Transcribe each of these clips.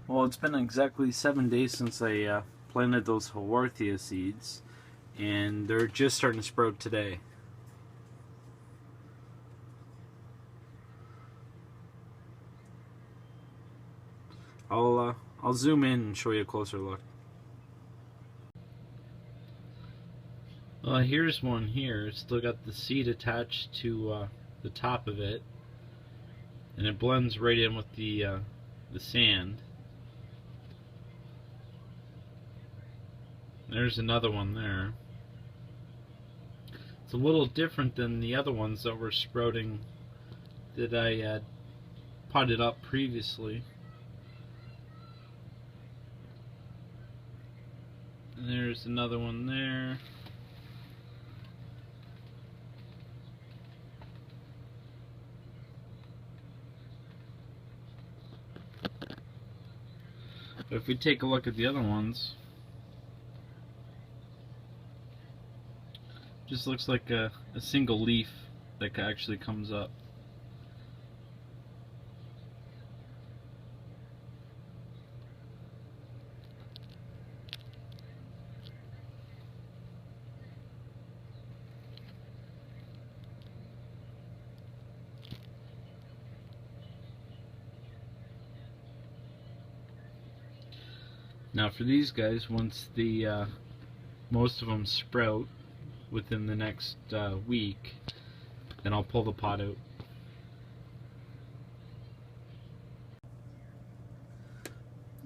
Well, it's been exactly 7 days since I planted those Haworthia seeds, and they're just starting to sprout today. I'll zoom in and show you a closer look. Here's one here. It's still got the seed attached to the top of it, and it blends right in with the sand. There's another one there. It's a little different than the other ones that were sprouting that I had potted up previously. And there's another one there. But if we take a look at the other ones, just looks like a single leaf that actually comes up. Now for these guys, once the most of them sprout within the next week, then I'll pull the pot out.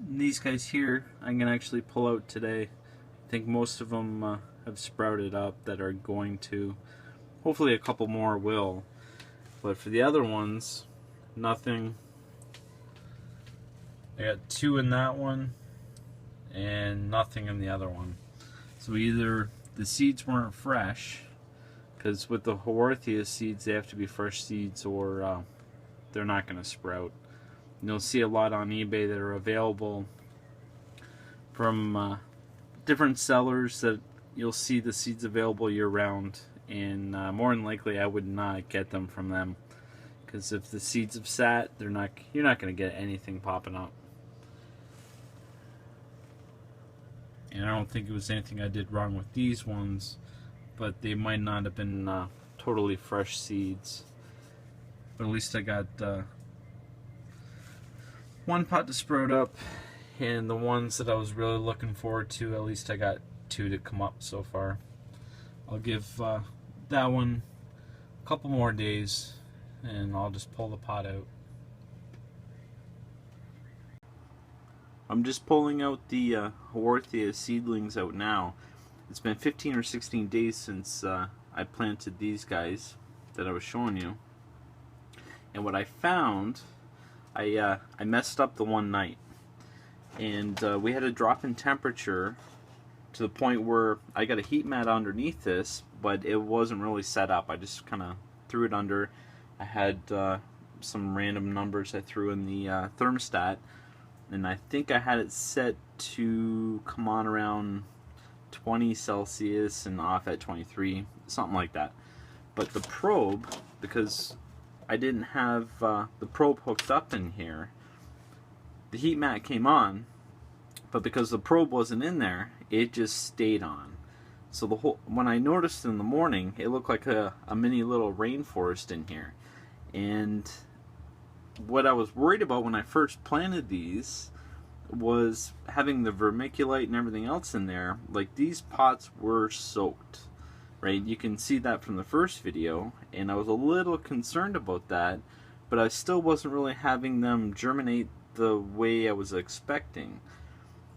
These guys here I can actually pull out today. I think most of them have sprouted up that are going to. Hopefully a couple more will. But for the other ones, nothing. I got 2 in that one and nothing in the other one. So either the seeds weren't fresh, because with the Haworthia seeds they have to be fresh seeds, or they're not going to sprout. And you'll see a lot on eBay that are available from different sellers that you'll see the seeds available year-round, and more than likely I would not get them from them, because if the seeds have sat, you're not going to get anything popping up. And I don't think it was anything I did wrong with these ones, but they might not have been totally fresh seeds. But at least I got one pot to sprout up, and the ones that I was really looking forward to, at least I got 2 to come up so far. I'll give that one a couple more days, and I'll just pull the pot out. I'm just pulling out the Haworthia seedlings out now. It's been 15 or 16 days since I planted these guys that I was showing you. And what I found, I messed up the one night. And we had a drop in temperature to the point where I got a heat mat underneath this, but it wasn't really set up. I just kind of threw it under. I had some random numbers I threw in the thermostat. And I think I had it set to come on around 20 Celsius and off at 23, something like that. But the probe, because I didn't have the probe hooked up in here, the heat mat came on, but because the probe wasn't in there, it just stayed on. So the whole, when I noticed in the morning, it looked like a mini little rainforest in here. And what I was worried about when I first planted these was having the vermiculite and everything else in there. Like, these pots were soaked, right? You can see that from the first video, and I was a little concerned about that, but I still wasn't really having them germinate the way I was expecting.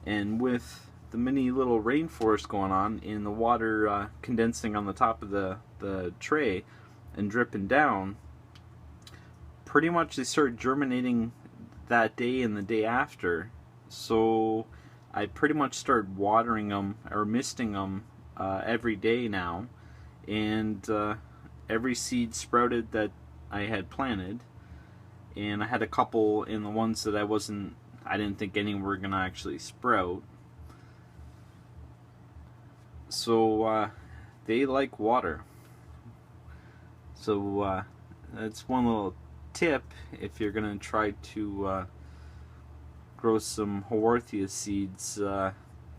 And with the mini little rainforest going on and the water condensing on the top of the tray and dripping down, pretty much they started germinating that day and the day after. So I pretty much started watering them or misting them every day now, and every seed sprouted that I had planted. And I had a couple in the ones that I didn't think any were gonna actually sprout. So they like water. So that's one little tip if you're gonna try to grow some Haworthia seeds,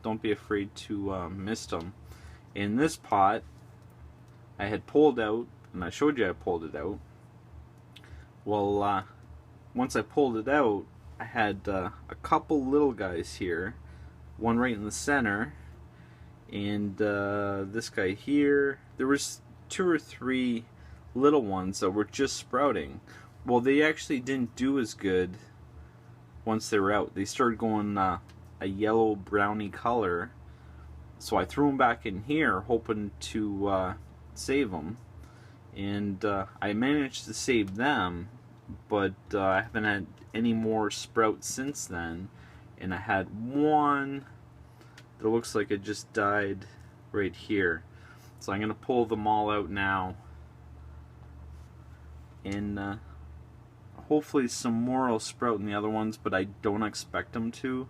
don't be afraid to mist them. In this pot, I had pulled out, and I showed you I pulled it out. Well, once I pulled it out, I had a couple little guys here, one right in the center, and this guy here. There was 2 or 3 little ones that were just sprouting. Well, they actually didn't do as good once they were out. They started going a yellow browny color, so I threw them back in here hoping to save them, and I managed to save them, but I haven't had any more sprouts since then. And I had one that looks like it just died right here, so I'm gonna pull them all out now, and hopefully some more will sprout in the other ones, but I don't expect them to.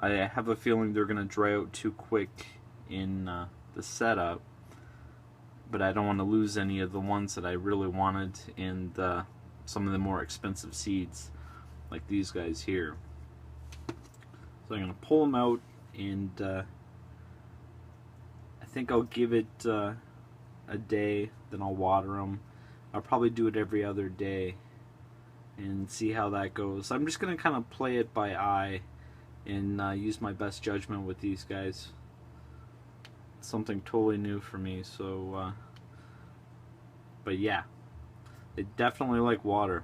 I have a feeling they're gonna dry out too quick in the setup, but I don't want to lose any of the ones that I really wanted, and some of the more expensive seeds like these guys here. So I'm gonna pull them out, and I think I'll give it a day, then I'll water them. I'll probably do it every other day and see how that goes. I'm just gonna kind of play it by eye and use my best judgment with these guys. It's something totally new for me, so but yeah, they definitely like water.